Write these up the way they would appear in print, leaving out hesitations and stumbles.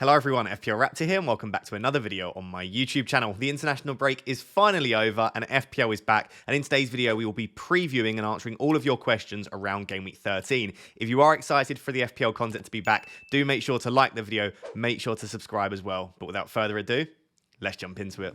Hello everyone, FPL Raptor here and welcome back to another video on my YouTube channel. The international break is finally over and FPL is back, and in today's video we will be previewing and answering all of your questions around Game Week 13. If you are excited for the FPL content to be back, do make sure to like the video, make sure to subscribe as well. But without further ado, let's jump into it.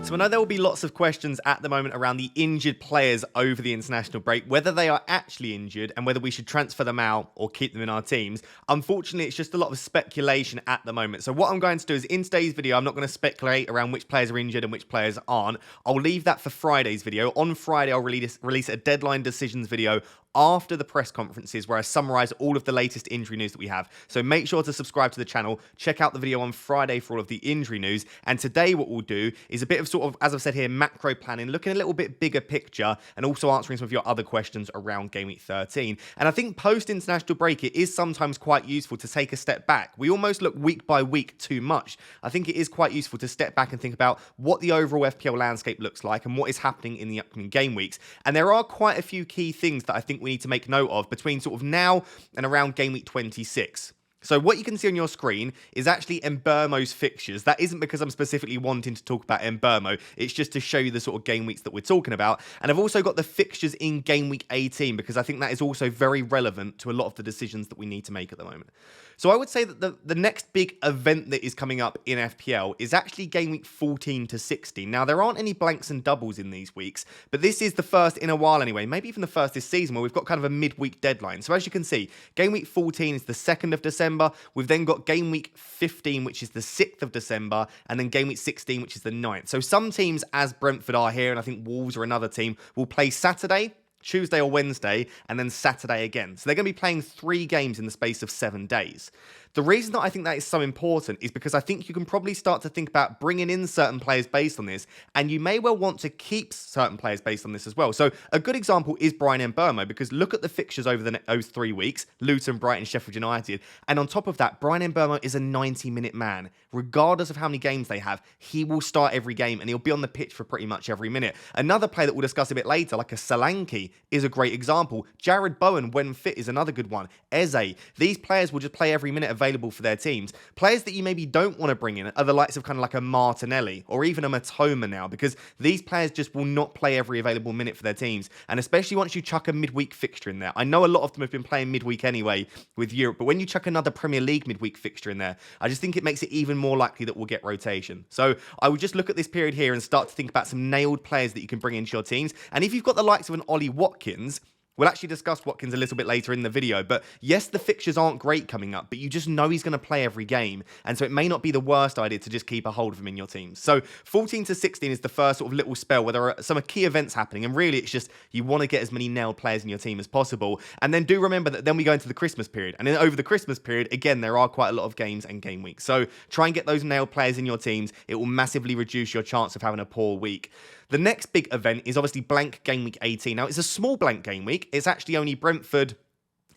So I know there will be lots of questions at the moment around the injured players over the international break, whether they are actually injured and whether we should transfer them out or keep them in our teams. Unfortunately, it's just a lot of speculation at the moment. So what I'm going to do is in today's video, I'm not going to speculate around which players are injured and which players aren't. I'll leave that for Friday's video. On Friday, I'll release a deadline decisions video after the press conferences where I summarize all of the latest injury news that we have. So make sure to subscribe to the channel, check out the video on Friday for all of the injury news. And today what we'll do is a bit of sort of, as I've said here, macro planning, looking a little bit bigger picture and also answering some of your other questions around Game Week 13. And I think post-international break, it is sometimes quite useful to take a step back. We almost look week by week too much. I think it is quite useful to step back and think about what the overall FPL landscape looks like and what is happening in the upcoming game weeks. And there are quite a few key things that I think we need to make note of between sort of now and around Game Week 26. So what you can see on your screen is actually Mbeumo's fixtures. That isn't because I'm specifically wanting to talk about Mbeumo. It's just to show you the sort of game weeks that we're talking about. And I've also got the fixtures in Game Week 18 because I think that is also very relevant to a lot of the decisions that we need to make at the moment. So I would say that the next big event that is coming up in FPL is actually Game Week 14 to 16. Now, there aren't any blanks and doubles in these weeks, but this is the first in a while anyway, maybe even the first this season where we've got kind of a midweek deadline. So as you can see, Game Week 14 is the 2nd of December. We've then got Game Week 15, which is the 6th of December, and then Game Week 16, which is the 9th. So some teams, as Brentford are here, and I think Wolves are another team, will play Saturday, Tuesday or Wednesday, and then Saturday again. So they're going to be playing 3 games in the space of 7 days. The reason that I think that is so important is because I think you can probably start to think about bringing in certain players based on this, and you may well want to keep certain players based on this as well. So a good example is Bryan Mbeumo, because look at the fixtures over those 3 weeks, Luton, Brighton, Sheffield United, and on top of that, Bryan Mbeumo is a 90-minute man. Regardless of how many games they have, he will start every game, and he'll be on the pitch for pretty much every minute. Another player that we'll discuss a bit later, like a Solanke, is a great example. Jared Bowen, when fit, is another good one. Eze. These players will just play every minute available for their teams. Players that you maybe don't want to bring in are the likes of kind of like a Martinelli or even a Matoma now, because these players just will not play every available minute for their teams. And especially once you chuck a midweek fixture in there. I know a lot of them have been playing midweek anyway with Europe, but when you chuck another Premier League midweek fixture in there, I just think it makes it even more likely that we'll get rotation. So I would just look at this period here and start to think about some nailed players that you can bring into your teams. And if you've got the likes of an Ollie Watkins, we'll actually discuss Watkins a little bit later in the video, but yes, the fixtures aren't great coming up, but you just know he's going to play every game, and so it may not be the worst idea to just keep a hold of him in your team. So 14 to 16 is the first sort of little spell where there are some key events happening, and really it's just you want to get as many nailed players in your team as possible. And then do remember that then we go into the Christmas period, and then over the Christmas period, again, there are quite a lot of games and game weeks. So try and get those nailed players in your teams. It will massively reduce your chance of having a poor week. The next big event is obviously blank Game Week 18. Now, it's a small blank game week. It's actually only Brentford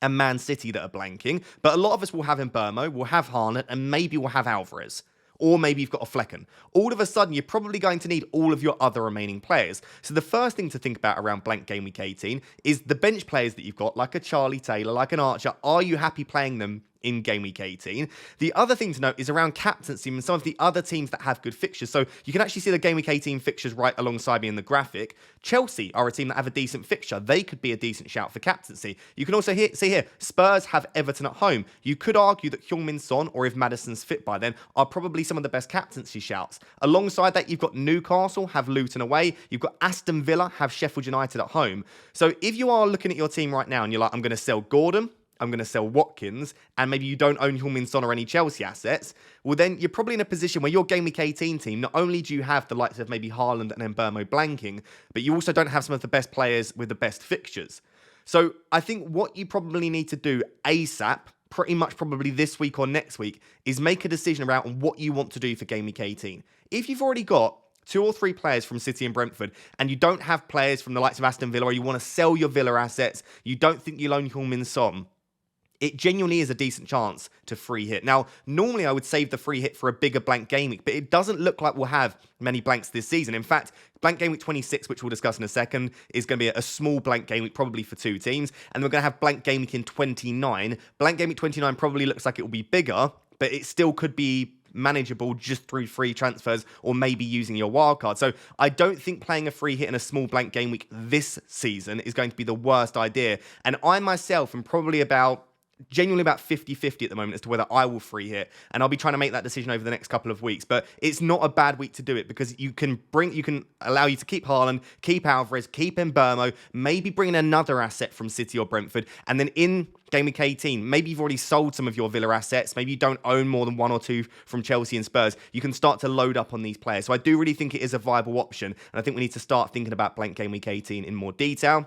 and Man City that are blanking. But a lot of us will have Mbeumo, we'll have Haaland, and maybe we'll have Alvarez. Or maybe you've got a Flecken. All of a sudden, you're probably going to need all of your other remaining players. So the first thing to think about around blank Game Week 18 is the bench players that you've got, like a Charlie Taylor, like an Archer. Are you happy playing them in Game Week 18? The other thing to note is around captaincy and some of the other teams that have good fixtures. So you can actually see the Game Week 18 fixtures right alongside me in the graphic. Chelsea are a team that have a decent fixture. They could be a decent shout for captaincy. You can also see here, Spurs have Everton at home. You could argue that Heung-min Son, or if Maddison's fit by then, are probably some of the best captaincy shouts. Alongside that, you've got Newcastle, have Luton away. You've got Aston Villa, have Sheffield United at home. So if you are looking at your team right now and you're like, I'm going to sell Gordon, I'm going to sell Watkins, and maybe you don't own Heung-min Son or any Chelsea assets, well then you're probably in a position where your Game Week 18 team, not only do you have the likes of maybe Haaland and Mbeumo blanking, but you also don't have some of the best players with the best fixtures. So I think what you probably need to do ASAP, pretty much probably this week or next week, is make a decision around what you want to do for Game Week 18. If you've already got 2 or 3 players from City and Brentford, and you don't have players from the likes of Aston Villa, or you want to sell your Villa assets, you don't think you'll own Heung-min Son, it genuinely is a decent chance to free hit. Now, normally I would save the free hit for a bigger blank game week, but it doesn't look like we'll have many blanks this season. In fact, blank game week 26, which we'll discuss in a second, is going to be a small blank game week, probably for 2 teams. And we're going to have blank game week in 29. Blank game week 29 probably looks like it will be bigger, but it still could be manageable just through free transfers or maybe using your wildcard. So I don't think playing a free hit in a small blank game week this season is going to be the worst idea. And I myself am probably genuinely about 50-50 at the moment as to whether I will free hit, and I'll be trying to make that decision over the next couple of weeks. But it's not a bad week to do it because you can allow you to keep Haaland, keep Alvarez, keep Mbeumo, maybe bring in another asset from City or Brentford, and then in Game Week 18, maybe you've already sold some of your Villa assets, maybe you don't own more than 1 or 2 from Chelsea and Spurs, you can start to load up on these players. So I do really think it is a viable option, and I think we need to start thinking about blank Game Week 18 in more detail.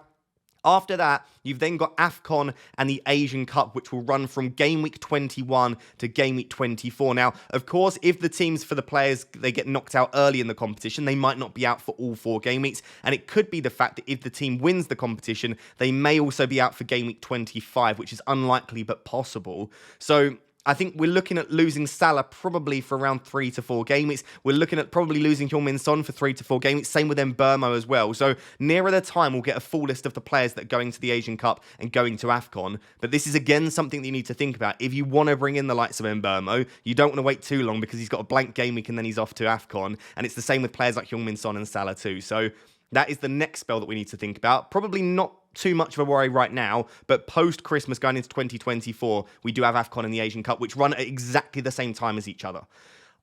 After that, you've then got AFCON and the Asian Cup, which will run from Game Week 21 to Game Week 24. Now, of course, if the teams for the players, they get knocked out early in the competition, they might not be out for all 4 game weeks. And it could be the fact that if the team wins the competition, they may also be out for Game Week 25, which is unlikely but possible. So I think we're looking at losing Salah probably for around 3 to 4 game weeks. We're looking at probably losing Heung-min Son for 3 to 4 game weeks. Same with Mbeumo as well. So nearer the time, we'll get a full list of the players that are going to the Asian Cup and going to AFCON. But this is, again, something that you need to think about. If you want to bring in the likes of Mbeumo, you don't want to wait too long because he's got a blank game week and then he's off to AFCON. And it's the same with players like Heung-min Son and Salah too. So that is the next spell that we need to think about. Probably not too much of a worry right now, but post-Christmas going into 2024, we do have AFCON and the Asian Cup, which run at exactly the same time as each other.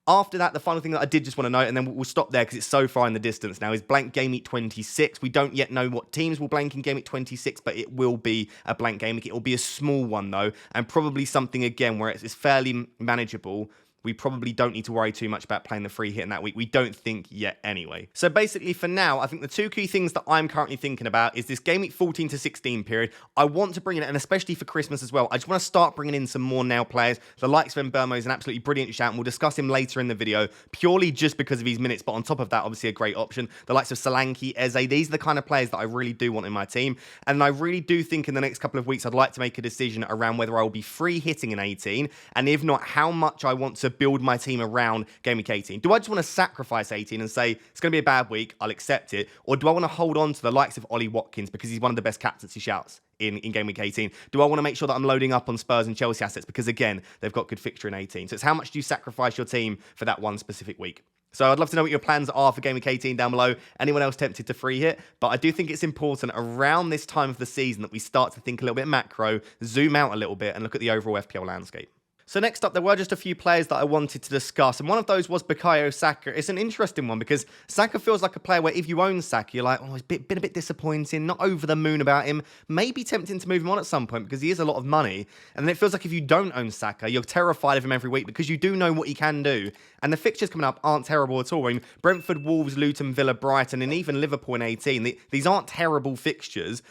After that, the final thing that I did just want to note, and then we'll stop there because it's so far in the distance now, is blank Game Week 26. We don't yet know what teams will blank in Game Week 26, but it will be a blank game week. It will be a small one, though, and probably something, again, where it's fairly manageable. We probably don't need to worry too much about playing the free hit in that week. We don't think yet anyway. So basically for now, I think the 2 key things that I'm currently thinking about is this Game Week 14 to 16 period. I want to bring in, and especially for Christmas as well, I just want to start bringing in some more now players. The likes of Mbeumo is an absolutely brilliant shout, and we'll discuss him later in the video, purely just because of his minutes. But on top of that, obviously a great option. The likes of Solanke, Eze, these are the kind of players that I really do want in my team. And I really do think in the next couple of weeks, I'd like to make a decision around whether I will be free hitting in 18, and if not, how much I want to build my team around Game Week 18. Do I just want to sacrifice 18 and say, it's going to be a bad week, I'll accept it? Or do I want to hold on to the likes of Ollie Watkins because he's one of the best captaincy shouts in Game Week 18? Do I want to make sure that I'm loading up on Spurs and Chelsea assets because, again, they've got good fixture in 18? So it's how much do you sacrifice your team for that one specific week? So I'd love to know what your plans are for Game Week 18 down below. Anyone else tempted to free hit? But I do think it's important around this time of the season that we start to think a little bit macro, zoom out a little bit, and look at the overall FPL landscape. So next up, there were just a few players that I wanted to discuss, and one of those was Bukayo Saka. It's an interesting one because Saka feels like a player where if you own Saka, you're like, oh, it's been a bit disappointing, not over the moon about him, maybe tempting to move him on at some point because he is a lot of money. And then it feels like if you don't own Saka, you're terrified of him every week because you do know what he can do. And the fixtures coming up aren't terrible at all. I mean, Brentford, Wolves, Luton, Villa, Brighton, and even Liverpool in 18. These aren't terrible fixtures.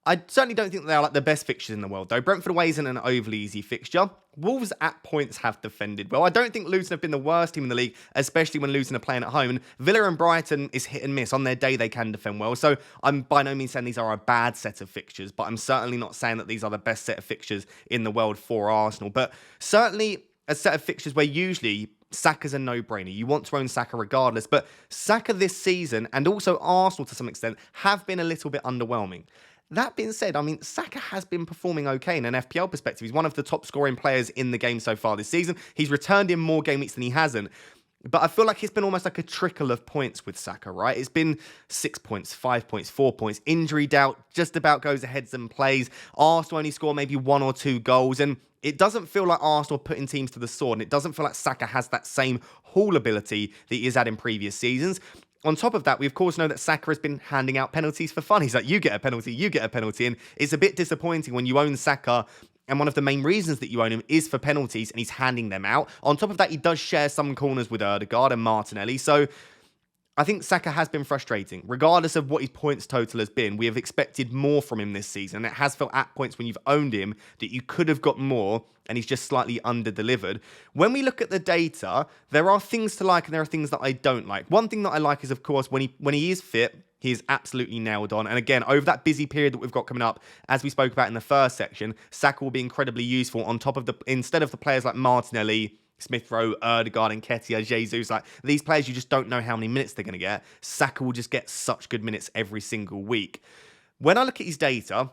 I certainly don't think they are like the best fixtures in the world, though. Brentford away isn't an overly easy fixture. Wolves at points have defended well. I don't think Luton have been the worst team in the league, especially when Luton are playing at home. And Villa and Brighton is hit and miss. On their day, they can defend well. So I'm by no means saying these are a bad set of fixtures, but I'm certainly not saying that these are the best set of fixtures in the world for Arsenal. But certainly a set of fixtures where usually Saka's a no-brainer. You want to own Saka regardless. But Saka this season, and also Arsenal to some extent, have been a little bit underwhelming. That being said, I mean, Saka has been performing okay in an FPL perspective. He's one of the top scoring players in the game so far this season. He's returned in more game weeks than he hasn't. But I feel like it's been almost like a trickle of points with Saka, right? It's been 6 points, 5 points, 4 points. Injury doubt just about goes ahead and plays. Arsenal only score maybe 1 or 2 goals. And it doesn't feel like Arsenal putting teams to the sword. And it doesn't feel like Saka has that same haul ability that he has had in previous seasons. On top of that, we of course know that Saka has been handing out penalties for fun. He's like, you get a penalty, you get a penalty. And it's a bit disappointing when you own Saka, and one of the main reasons that you own him is for penalties, and he's handing them out. On top of that, he does share some corners with Ødegaard and Martinelli. So I think Saka has been frustrating. Regardless of what his points total has been, we have expected more from him this season. It has felt at points when you've owned him that you could have got more, and he's just slightly under-delivered. When we look at the data, there are things to like and there are things that I don't like. One thing that I like is, of course, when he is fit, he is absolutely nailed on. And again, over that busy period that we've got coming up, as we spoke about in the first section, Saka will be incredibly useful on top of instead of the players like Martinelli, Smith Rowe, Erdegaard, and Nketiah, Jesus, like these players, you just don't know how many minutes they're going to get. Saka will just get such good minutes every single week. When I look at his data,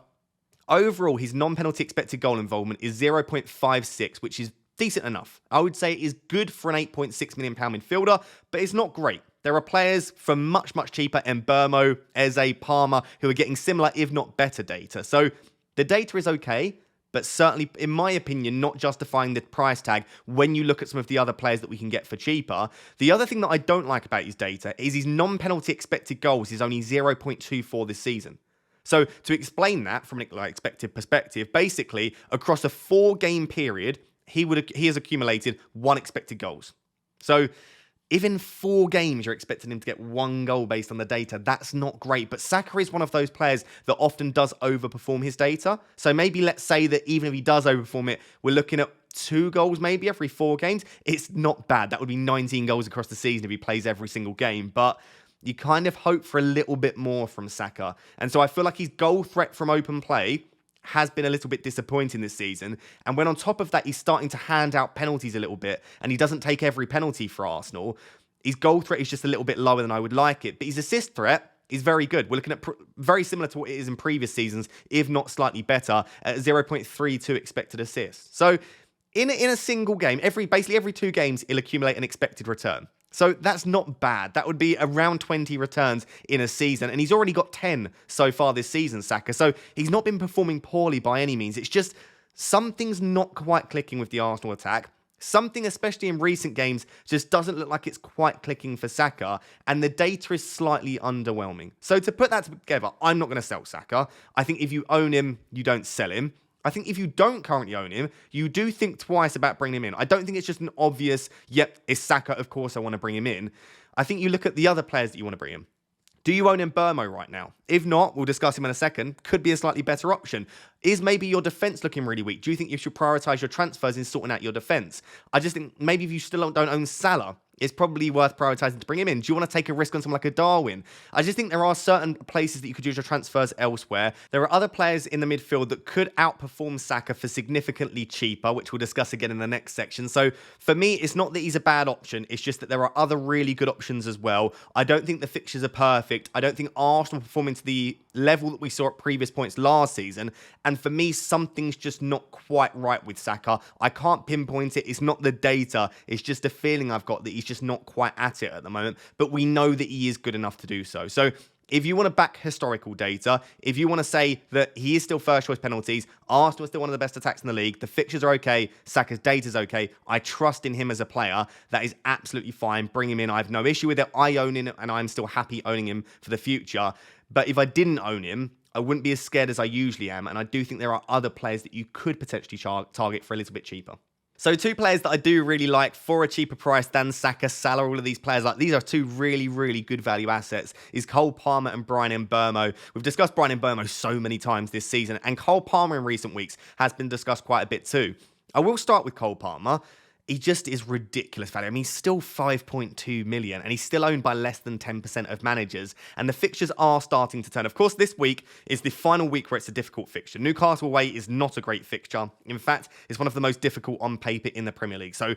overall, his non-penalty expected goal involvement is 0.56, which is decent enough. I would say it is good for an £8.6 million midfielder, but it's not great. There are players for much, much cheaper, Mbeumo, Eze, Palmer, who are getting similar, if not better data. So the data is okay, but certainly, in my opinion, not justifying the price tag when you look at some of the other players that we can get for cheaper. The other thing that I don't like about his data is his non-penalty expected goals is only 0.24 this season. So to explain that from an expected perspective, basically, across a 4-game period, he has accumulated 1 expected goals. So if in 4 games you're expecting him to get 1 goal based on the data, that's not great. But Saka is one of those players that often does overperform his data. So maybe let's say that even if he does overperform it, we're looking at 2 goals maybe every 4 games. It's not bad. That would be 19 goals across the season if he plays every single game. But you kind of hope for a little bit more from Saka. And so I feel like his goal threat from open play has been a little bit disappointing this season. And when on top of that, he's starting to hand out penalties a little bit, and he doesn't take every penalty for Arsenal, his goal threat is just a little bit lower than I would like it. But his assist threat is very good. We're looking at very similar to what it is in previous seasons, if not slightly better, at 0.32 expected assists. So in a single game, basically every 2 games, he'll accumulate an expected return. So that's not bad. That would be around 20 returns in a season. And he's already got 10 so far this season, Saka. So he's not been performing poorly by any means. It's just something's not quite clicking with the Arsenal attack. Something, especially in recent games, just doesn't look like it's quite clicking for Saka. And the data is slightly underwhelming. So to put that together, I'm not going to sell Saka. I think if you own him, you don't sell him. I think if you don't currently own him, you do think twice about bringing him in. I don't think it's just an obvious, yep, it's Saka, of course I want to bring him in. I think you look at the other players that you want to bring in. Do you own Mbeumo right now? If not, we'll discuss him in a second. Could be a slightly better option. Is maybe your defence looking really weak? Do you think you should prioritise your transfers in sorting out your defence? I just think maybe if you still don't own Salah, it's probably worth prioritising to bring him in. Do you want to take a risk on someone like a Darwin? I just think there are certain places that you could use your transfers elsewhere. There are other players in the midfield that could outperform Saka for significantly cheaper, which we'll discuss again in the next section. So for me, it's not that he's a bad option. It's just that there are other really good options as well. I don't think the fixtures are perfect. I don't think Arsenal performing to the level that we saw at previous points last season. And for me, something's just not quite right with Saka. I can't pinpoint it. It's not the data. It's just a feeling I've got that he's just not quite at it at the moment. But we know that he is good enough to do so. So if you want to back historical data, if you want to say that he is still first choice penalties, Arsenal is still one of the best attacks in the league, the fixtures are okay, Saka's data is okay, I trust in him as a player, that is absolutely fine. Bring him in. I have no issue with it. I own him and I'm still happy owning him for the future. But if I didn't own him, I wouldn't be as scared as I usually am. And I do think there are other players that you could potentially target for a little bit cheaper. So 2 players that I do really like for a cheaper price than Saka, Salah, all of these players. Like these are 2 really, really good value assets. Is Cole Palmer and Bryan Mbeumo. We've discussed Bryan Mbeumo so many times this season, and Cole Palmer in recent weeks has been discussed quite a bit too. I will start with Cole Palmer. He just is ridiculous value. I mean, he's still 5.2 million and he's still owned by less than 10% of managers. And the fixtures are starting to turn. Of course, this week is the final week where it's a difficult fixture. Newcastle away is not a great fixture. In fact, it's one of the most difficult on paper in the Premier League. So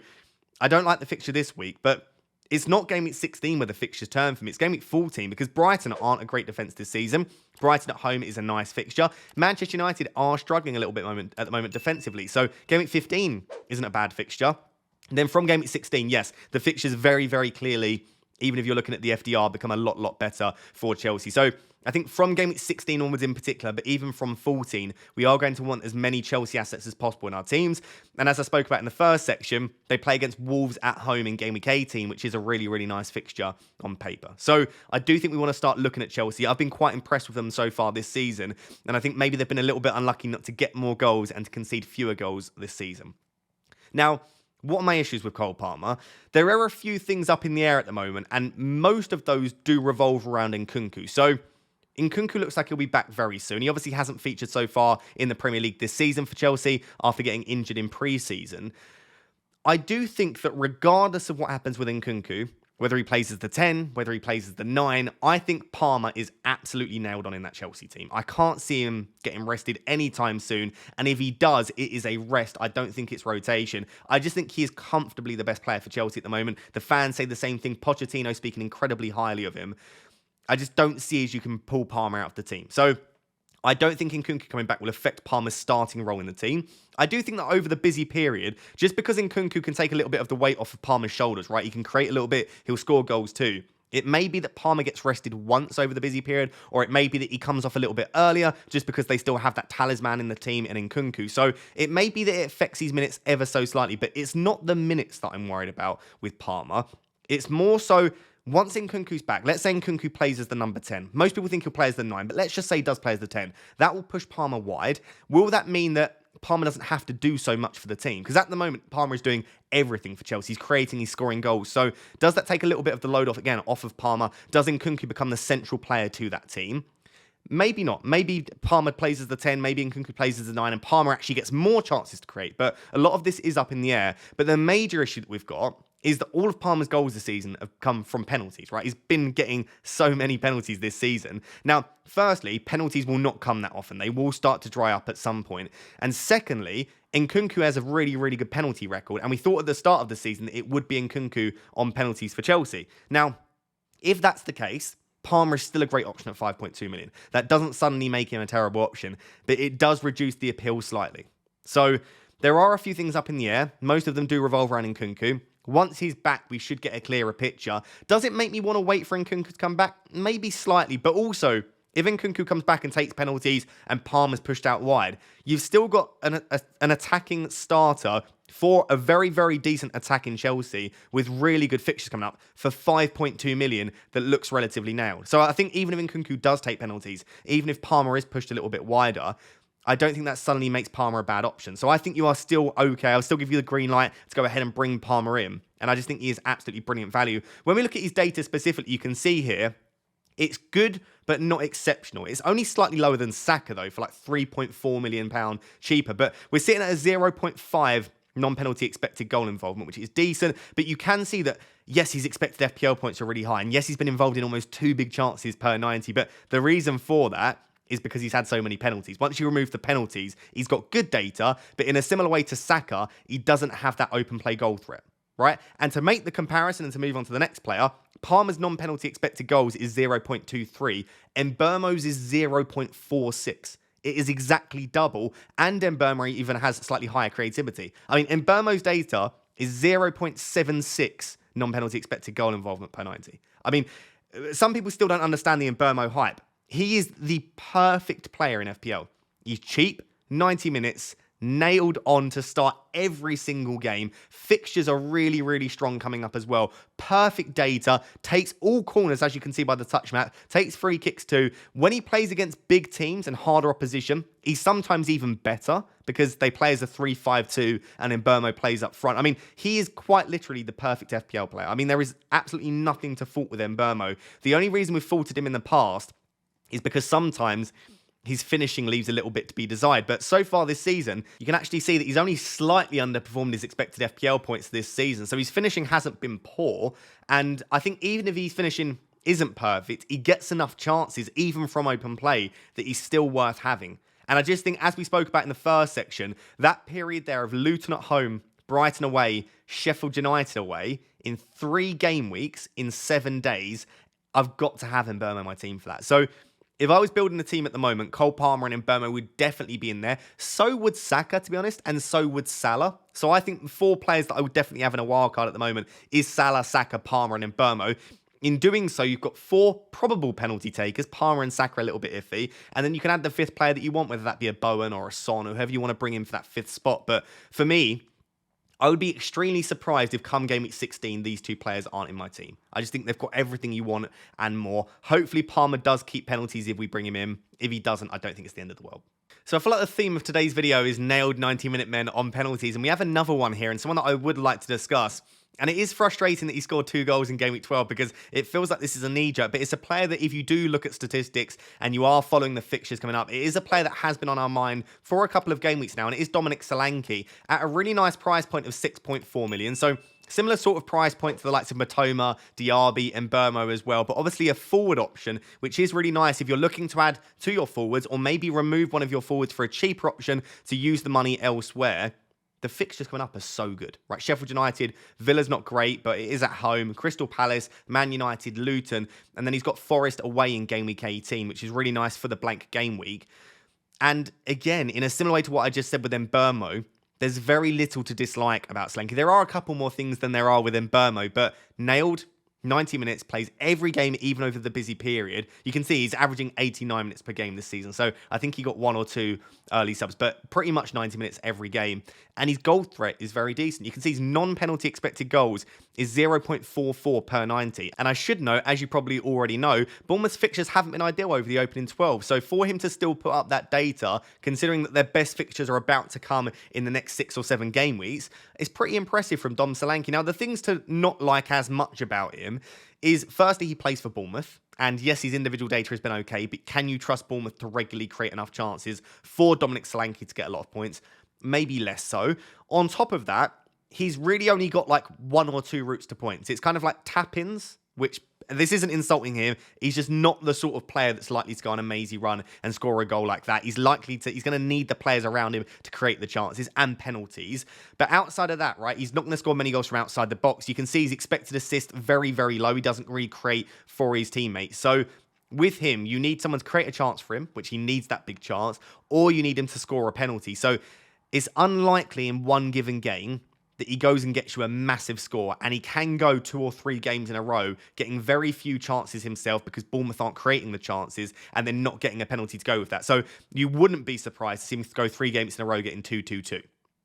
I don't like the fixture this week, but it's not Game Week 16 where the fixtures turn for me. It's Game Week 14 because Brighton aren't a great defence this season. Brighton at home is a nice fixture. Manchester United are struggling a little bit at the moment defensively. So Game Week 15 isn't a bad fixture. And then from Game Week 16, yes, the fixtures very, very clearly, even if you're looking at the FDR, become a lot better for Chelsea. So I think from Game Week 16 onwards in particular, but even from 14, we are going to want as many Chelsea assets as possible in our teams. And as I spoke about in the first section, they play against Wolves at home in Game Week 18, which is a really, really nice fixture on paper. So I do think we want to start looking at Chelsea. I've been quite impressed with them so far this season. And I think maybe they've been a little bit unlucky not to get more goals and to concede fewer goals this season. Now, what are my issues with Cole Palmer? There are a few things up in the air at the moment, and most of those do revolve around Nkunku. So Nkunku looks like he'll be back very soon. He obviously hasn't featured so far in the Premier League this season for Chelsea after getting injured in pre-season. I do think that regardless of what happens with Nkunku, whether he plays as the 10, whether he plays as the 9, I think Palmer is absolutely nailed on in that Chelsea team. I can't see him getting rested anytime soon. And if he does, it is a rest. I don't think it's rotation. I just think he is comfortably the best player for Chelsea at the moment. The fans say the same thing. Pochettino speaking incredibly highly of him. I just don't see as you can pull Palmer out of the team. So I don't think Nkunku coming back will affect Palmer's starting role in the team. I do think that over the busy period, just because Nkunku can take a little bit of the weight off of Palmer's shoulders, right? He can create a little bit, he'll score goals too. It may be that Palmer gets rested once over the busy period, or it may be that he comes off a little bit earlier just because they still have that talisman in the team and Nkunku. So it may be that it affects his minutes ever so slightly, but it's not the minutes that I'm worried about with Palmer. It's more so once Nkunku's back, let's say Nkunku plays as the number 10. Most people think he'll play as the 9, but let's just say he does play as the 10. That will push Palmer wide. Will that mean that Palmer doesn't have to do so much for the team? Because at the moment, Palmer is doing everything for Chelsea. He's creating, he's scoring goals. So does that take a little bit of the load off of Palmer? Does Nkunku become the central player to that team? Maybe not. Maybe Palmer plays as the 10, maybe Nkunku plays as the 9, and Palmer actually gets more chances to create. But a lot of this is up in the air. But the major issue that we've got is that all of Palmer's goals this season have come from penalties, right? He's been getting so many penalties this season. Now, firstly, penalties will not come that often. They will start to dry up at some point. And secondly, Nkunku has a really, really good penalty record. And we thought at the start of the season that it would be Nkunku on penalties for Chelsea. Now, if that's the case, Palmer is still a great option at 5.2 million. That doesn't suddenly make him a terrible option, but it does reduce the appeal slightly. So there are a few things up in the air. Most of them do revolve around Nkunku. Once he's back, we should get a clearer picture. Does it make me want to wait for Nkunku to come back? Maybe slightly, but also, if Nkunku comes back and takes penalties and Palmer's pushed out wide, you've still got an attacking starter for a very, very decent attack in Chelsea with really good fixtures coming up for 5.2 million that looks relatively nailed. So I think even if Nkunku does take penalties, even if Palmer is pushed a little bit wider, I don't think that suddenly makes Palmer a bad option. So I think you are still okay. I'll still give you the green light to go ahead and bring Palmer in. And I just think he is absolutely brilliant value. When we look at his data specifically, you can see here, it's good, but not exceptional. It's only slightly lower than Saka, though, for like £3.4 million cheaper. But we're sitting at a 0.5 non-penalty expected goal involvement, which is decent. But you can see that, yes, his expected FPL points are really high. And yes, he's been involved in almost 2 big chances per 90. But the reason for that is because he's had so many penalties. Once you remove the penalties, he's got good data, but in a similar way to Saka, he doesn't have that open play goal threat, right? And to make the comparison and to move on to the next player, Palmer's non-penalty expected goals is 0.23, and Mbeumo's is 0.46. It is exactly double, and Mbeumo even has slightly higher creativity. I mean, Mbeumo's data is 0.76 non-penalty expected goal involvement per 90. I mean, some people still don't understand the Mbeumo hype. He is the perfect player in FPL. He's cheap, 90 minutes, nailed on to start every single game. Fixtures are really, really strong coming up as well. Perfect data, takes all corners, as you can see by the touch map, takes free kicks too. When he plays against big teams and harder opposition, he's sometimes even better because they play as a 3-5-2 and Mbeumo plays up front. I mean, he is quite literally the perfect FPL player. I mean, there is absolutely nothing to fault with Mbeumo. The only reason we've faulted him in the past is because sometimes his finishing leaves a little bit to be desired. But so far this season, you can actually see that he's only slightly underperformed his expected FPL points this season. So his finishing hasn't been poor. And I think even if his finishing isn't perfect, he gets enough chances, even from open play, that he's still worth having. And I just think, as we spoke about in the first section, that period there of Luton at home, Brighton away, Sheffield United away, in 3 game weeks, in 7 days, I've got to have Mbeumo on my team for that. So if I was building a team at the moment, Cole Palmer and Mbeumo would definitely be in there. So would Saka, to be honest, and so would Salah. So I think the 4 players that I would definitely have in a wildcard at the moment is Salah, Saka, Palmer, and Mbeumo. In doing so, you've got 4 probable penalty takers. Palmer and Saka are a little bit iffy. And then you can add the 5th player that you want, whether that be a Bowen or a Son, or whoever you want to bring in for that 5th spot. But for me, I would be extremely surprised if come game week 16, these 2 players aren't in my team. I just think they've got everything you want and more. Hopefully, Palmer does keep penalties if we bring him in. If he doesn't, I don't think it's the end of the world. So I feel like the theme of today's video is nailed 90-minute men on penalties. And we have another one here, and someone that I would like to discuss. And it is frustrating that he scored 2 goals in game week 12 because it feels like this is a knee-jerk. But it's a player that if you do look at statistics and you are following the fixtures coming up, it is a player that has been on our mind for a couple of game weeks now. And it is Solanke at a really nice price point of 6.4 million. So Similar sort of price point to the likes of Matoma, Diaby, and Mbeumo as well, but obviously a forward option, which is really nice if you're looking to add to your forwards or maybe remove one of your forwards for a cheaper option to use the money elsewhere. The fixtures coming up are so good, right? Sheffield United, Villa's not great, but it is at home. Crystal Palace, Man United, Luton, and then he's got Forest away in Game Week 18, which is really nice for the blank game week. And again, in a similar way to what I just said with Mbeumo, there's very little to dislike about Solanke. There are a couple more things than there are with Mbeumo, but nailed 90 minutes, plays every game, even over the busy period. You can see he's averaging 89 minutes per game this season. So I think he got 1 or 2 early subs, but pretty much 90 minutes every game. And his goal threat is very decent. You can see his non-penalty expected goals is 0.44 per 90. And I should note, as you probably already know, Bournemouth's fixtures haven't been ideal over the opening 12. So for him to still put up that data, considering that their best fixtures are about to come in the next 6 or 7 game weeks, is pretty impressive from Dom Solanke. Now, the things to not like as much about him is, firstly, he plays for Bournemouth. And yes, his individual data has been okay, but can you trust Bournemouth to regularly create enough chances for Dominic Solanke to get a lot of points? Maybe less so. On top of that, he's really only got like 1 or 2 routes to points. It's kind of like tap-ins, which this isn't insulting him. He's just not the sort of player that's likely to go on a mazy run and score a goal like that. He's going to need the players around him to create the chances and penalties. But outside of that, right, he's not going to score many goals from outside the box. You can see his expected assist very, very low. He doesn't really create for his teammates. So with him, you need someone to create a chance for him, which he needs that big chance, or you need him to score a penalty. So it's unlikely in one given game that he goes and gets you a massive score, and he can go 2 or 3 games in a row, getting very few chances himself because Bournemouth aren't creating the chances, and then not getting a penalty to go with that. So you wouldn't be surprised to see him go 3 games in a row getting 2-2-2.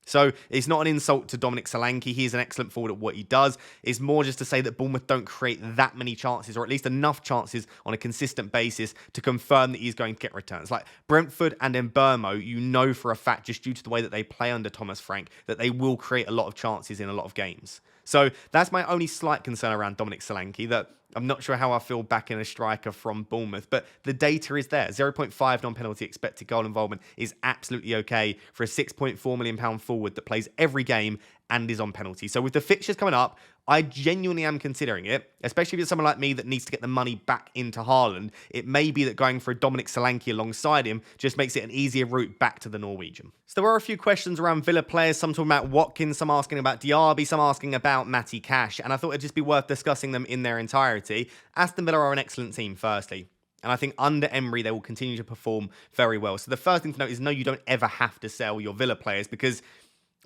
So it's not an insult to Dominic Solanke. He's an excellent forward at what he does. It's more just to say that Bournemouth don't create that many chances, or at least enough chances on a consistent basis to confirm that he's going to get returns. Like Brentford and Mbeumo, you know for a fact, just due to the way that they play under Thomas Frank, that they will create a lot of chances in a lot of games. So that's my only slight concern around Dominic Solanke, that I'm not sure how I feel backing a striker from Bournemouth, but the data is there. 0.5 non-penalty expected goal involvement is absolutely okay for a £6.4 million forward that plays every game and is on penalty. So with the fixtures coming up, I genuinely am considering it, especially if it's someone like me that needs to get the money back into Haaland. It may be that going for a Dominic Solanke alongside him just makes it an easier route back to the Norwegian. So there were a few questions around Villa players, some talking about Watkins, some asking about Diaby, some asking about Matty Cash, and I thought it'd just be worth discussing them in their entirety. Aston Villa are an excellent team, firstly. And I think under Emery, they will continue to perform very well. So the first thing to note is, no, you don't ever have to sell your Villa players, because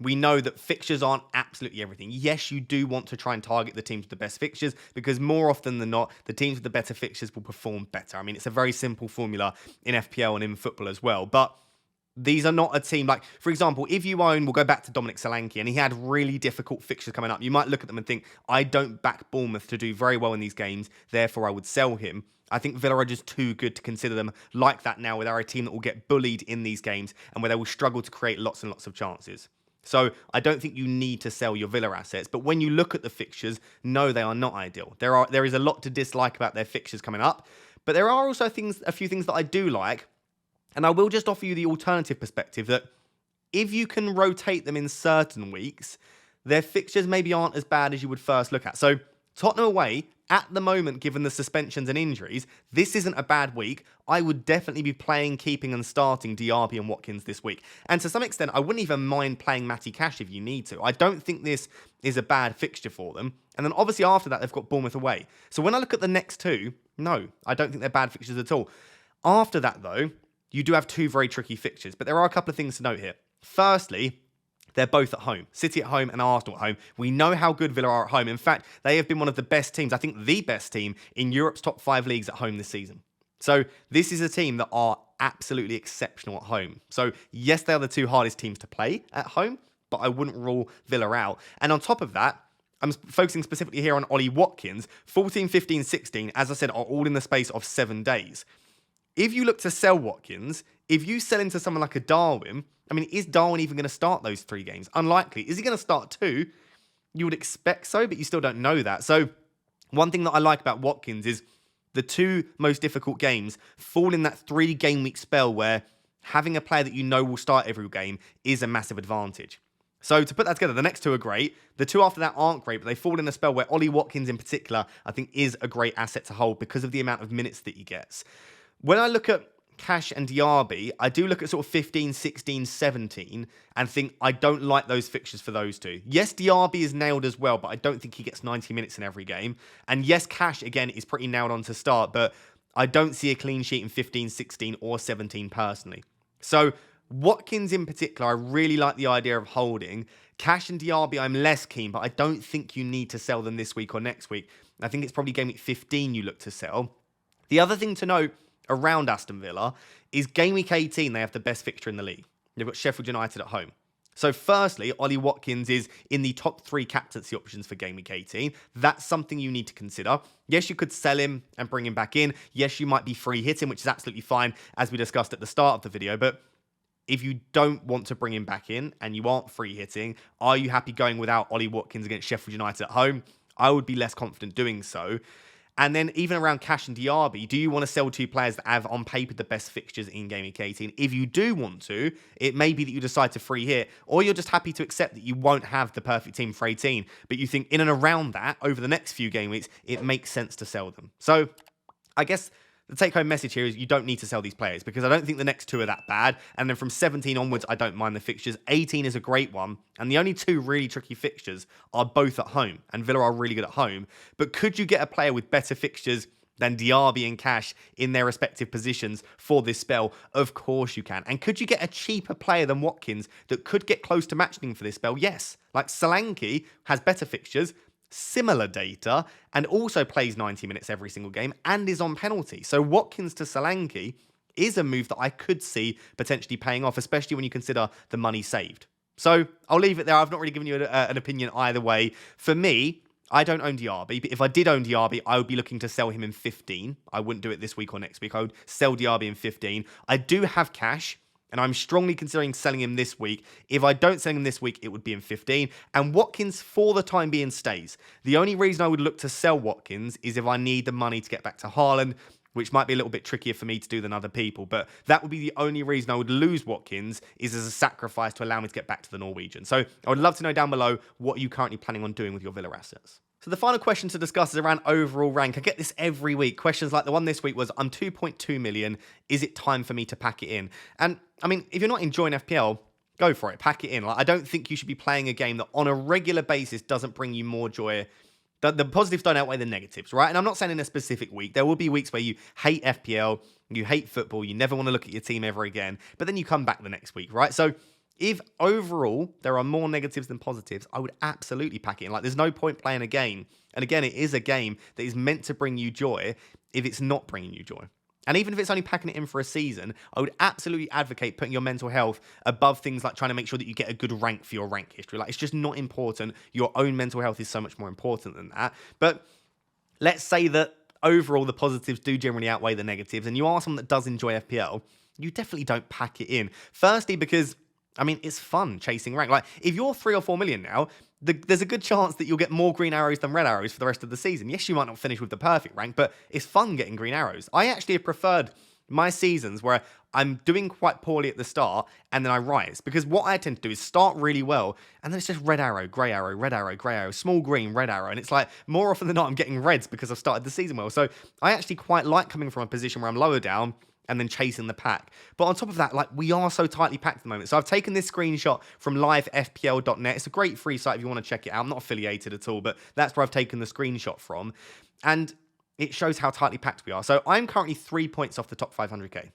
we know that fixtures aren't absolutely everything. Yes, you do want to try and target the teams with the best fixtures, because more often than not, the teams with the better fixtures will perform better. I mean, it's a very simple formula in FPL and in football as well. But these are not a team like, for example, if you own, we'll go back to Dominic Solanke, and he had really difficult fixtures coming up. You might look at them and think, I don't back Bournemouth to do very well in these games, therefore I would sell him. I think Villa are just too good to consider them like that now, where they're a team that will get bullied in these games and where they will struggle to create lots and lots of chances. So I don't think you need to sell your Villa assets. But when you look at the fixtures, no, they are not ideal. There is a lot to dislike about their fixtures coming up. But there are also a few things that I do like. And I will just offer you the alternative perspective that if you can rotate them in certain weeks, their fixtures maybe aren't as bad as you would first look at. So Tottenham away, at the moment, given the suspensions and injuries, this isn't a bad week. I would definitely be playing, keeping and starting Diaby and Watkins this week. And to some extent, I wouldn't even mind playing Matty Cash if you need to. I don't think this is a bad fixture for them. And then obviously after that, they've got Bournemouth away. So when I look at the next 2, no, I don't think they're bad fixtures at all. After that, though, you do have 2 very tricky fixtures. But there are a couple of things to note here. Firstly, they're both at home. City at home and Arsenal at home. We know how good Villa are at home. In fact, they have been one of the best teams, I think the best team in Europe's top 5 leagues at home this season. So this is a team that are absolutely exceptional at home. So yes, they are the 2 hardest teams to play at home, but I wouldn't rule Villa out. And on top of that, I'm focusing specifically here on Ollie Watkins. 14, 15, 16, as I said, are all in the space of 7 days. If you look to sell Watkins, if you sell into someone like a Darwin, I mean, is Darwin even going to start those 3 games? Unlikely. Is he going to start 2? You would expect so, but you still don't know that. So one thing that I like about Watkins is the 2 most difficult games fall in that 3 game week spell where having a player that you know will start every game is a massive advantage. So to put that together, the next two are great. The two after that aren't great, but they fall in a spell where Ollie Watkins in particular, I think, is a great asset to hold because of the amount of minutes that he gets. When I look at Cash and Diaby, I do look at sort of 15, 16, 17 and think I don't like those fixtures for those two. Yes, Diaby is nailed as well, but I don't think he gets 90 minutes in every game. And yes, Cash, again, is pretty nailed on to start, but I don't see a clean sheet in 15, 16 or 17 personally. So Watkins in particular, I really like the idea of holding. Cash and Diaby, I'm less keen, but I don't think you need to sell them this week or next week. I think it's probably game week 15 you look to sell. The other thing to note around Aston Villa is game week 18, they have the best fixture in the league. They've got Sheffield United at home. So firstly, Ollie Watkins is in the top 3 captaincy options for game week 18. That's something you need to consider. Yes, you could sell him and bring him back in. Yes, you might be free hitting, which is absolutely fine, as we discussed at the start of the video. But if you don't want to bring him back in and you aren't free hitting, are you happy going without Ollie Watkins against Sheffield United at home? I would be less confident doing so. And then even around Cash and Diaby, do you want to sell two players that have on paper the best fixtures in Game Week 18? If you do want to, it may be that you decide to free hit, or you're just happy to accept that you won't have the perfect team for 18, but you think in and around that, over the next few game weeks, it makes sense to sell them. So I guess the take-home message here is you don't need to sell these players because I don't think the next two are that bad. And then from 17 onwards, I don't mind the fixtures. 18 is a great one. And the only two really tricky fixtures are both at home. And Villa are really good at home. But could you get a player with better fixtures than Diaby and Cash in their respective positions for this spell? Of course you can. And could you get a cheaper player than Watkins that could get close to matching for this spell? Yes. Like Solanke has better fixtures, similar data, and also plays 90 minutes every single game and is on penalty. So Watkins to Solanke is a move that I could see potentially paying off, especially when you consider the money saved. So I'll leave it there. I've not really given you an opinion either way. For me, I don't own Diaby, but if I did own Diaby, I would be looking to sell him in 15. I wouldn't do it this week or next week. I would sell Diaby in 15. I do have Cash, and I'm strongly considering selling him this week. If I don't sell him this week, it would be in 15. And Watkins, for the time being, stays. The only reason I would look to sell Watkins is if I need the money to get back to Haaland, which might be a little bit trickier for me to do than other people. But that would be the only reason I would lose Watkins, is as a sacrifice to allow me to get back to the Norwegian. So I would love to know down below what are you currently planning on doing with your Villa assets. So the final question to discuss is around overall rank. I get this every week. Questions like the one this week was, I'm 2.2 million. Is it time for me to pack it in? And I mean, if you're not enjoying FPL, go for it. Pack it in. Like, I don't think you should be playing a game that on a regular basis doesn't bring you more joy. The positives don't outweigh the negatives, right? And I'm not saying in a specific week. There will be weeks where you hate FPL, you hate football, you never want to look at your team ever again, but then you come back the next week, right? So if overall there are more negatives than positives, I would absolutely pack it in. Like, there's no point playing a game. And again, it is a game that is meant to bring you joy if it's not bringing you joy. And even if it's only packing it in for a season, I would absolutely advocate putting your mental health above things like trying to make sure that you get a good rank for your rank history. Like, it's just not important. Your own mental health is so much more important than that. But let's say that overall the positives do generally outweigh the negatives, and you are someone that does enjoy FPL, you definitely don't pack it in. Firstly, because I mean, it's fun chasing rank. Like, if you're 3 or 4 million now, there's a good chance that you'll get more green arrows than red arrows for the rest of the season. Yes, you might not finish with the perfect rank, but it's fun getting green arrows. I actually have preferred my seasons where I'm doing quite poorly at the start and then I rise. Because what I tend to do is start really well, and then it's just red arrow, grey arrow, small green, red arrow. And it's like, more often than not, I'm getting reds because I've started the season well. So I actually quite like coming from a position where I'm lower down and then chasing the pack. But on top of that, like, we are so tightly packed at the moment. So I've taken this screenshot from livefpl.net. It's a great free site if you want to check it out. I'm not affiliated at all, but that's where I've taken the screenshot from. And it shows how tightly packed we are. So I'm currently 3 points off the top 500k.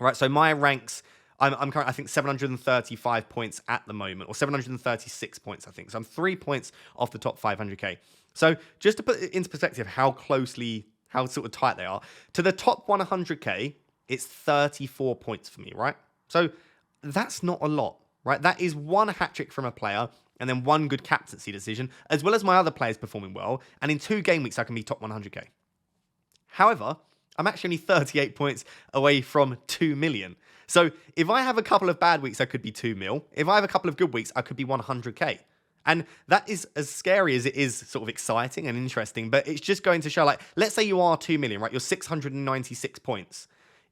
Right, so my ranks, I'm currently, I think, 735 points at the moment, or 736 points, I think. So I'm 3 points off the top 500k. So just to put it into perspective how sort of tight they are, to the top 100k, it's 34 points for me, right? So that's not a lot, right? That is one hat-trick from a player and then one good captaincy decision, as well as my other players performing well. And in 2 game weeks, I can be top 100k. However, I'm actually only 38 points away from 2 million. So if I have a couple of bad weeks, I could be 2 mil. If I have a couple of good weeks, I could be 100k. And that is as scary as it is sort of exciting and interesting, but it's just going to show, like, let's say you are 2 million, right? You're 696 points.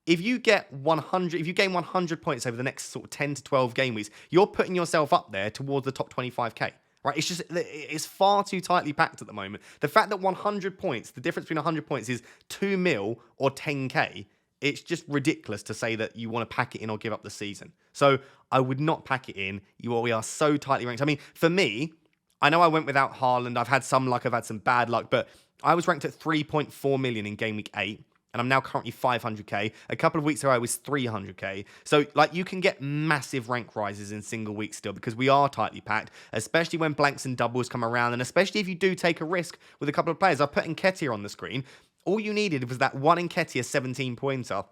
if you get 100, if you gain 100 points over the next sort of 10 to 12 game weeks, you're putting yourself up there towards the top 25k. Right? It's far too tightly packed at the moment. The fact that 100 points, the difference between 100 points is 2 mil or 10k, it's just ridiculous to say that you want to pack it in or give up the season. So I would not pack it in. We are so tightly ranked. I mean, for me, I know I went without Haaland. I've had some luck. I've had some bad luck. But I was ranked at 3.4 million in Game Week 8. And I'm now currently 500k. A couple of weeks ago, I was 300k. So, like, you can get massive rank rises in single weeks still because we are tightly packed, especially when blanks and doubles come around, and especially if you do take a risk with a couple of players. I put Nketiah on the screen. All you needed was that one Nketiah 17-pointer.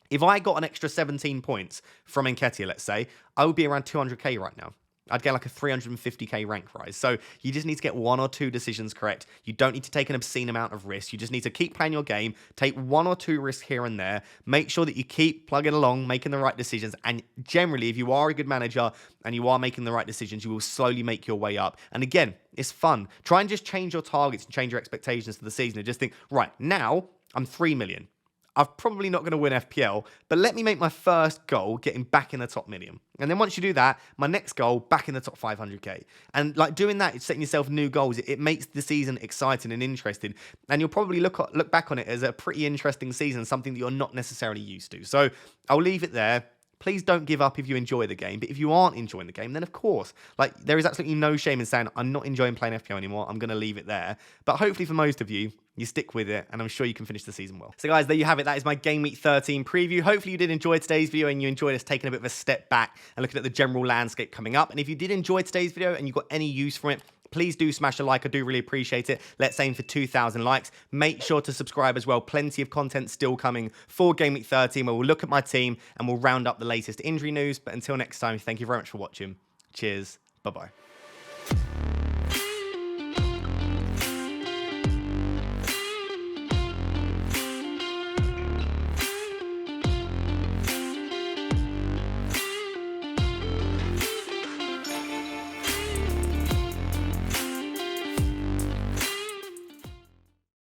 If I got an extra 17 points from Nketiah, let's say, I would be around 200k right now. I'd get like a 350k rank rise. So you just need to get 1 or 2 decisions correct. You don't need to take an obscene amount of risk. You just need to keep playing your game, take 1 or 2 risks here and there, make sure that you keep plugging along, making the right decisions. And generally, if you are a good manager and you are making the right decisions, you will slowly make your way up. And again, it's fun. Try and just change your targets and change your expectations for the season and just think, right, now I'm 3 million. I'm probably not going to win FPL, but let me make my first goal getting back in the top million. And then once you do that, my next goal back in the top 500k. And like doing that, it's setting yourself new goals. It makes the season exciting and interesting. And you'll probably look back on it as a pretty interesting season, something that you're not necessarily used to. So I'll leave it there. Please don't give up if you enjoy the game. But if you aren't enjoying the game, then of course, like there is absolutely no shame in saying I'm not enjoying playing FPL anymore. I'm going to leave it there. But hopefully for most of you, you stick with it, and I'm sure you can finish the season well. So guys, there you have it. That is my Game Week 13 preview. Hopefully you did enjoy today's video and you enjoyed us taking a bit of a step back and looking at the general landscape coming up. And if you did enjoy today's video and you got any use from it, please do smash a like. I do really appreciate it. Let's aim for 2,000 likes. Make sure to subscribe as well. Plenty of content still coming for Game Week 13 where we'll look at my team and we'll round up the latest injury news. But until next time, thank you very much for watching. Cheers. Bye-bye.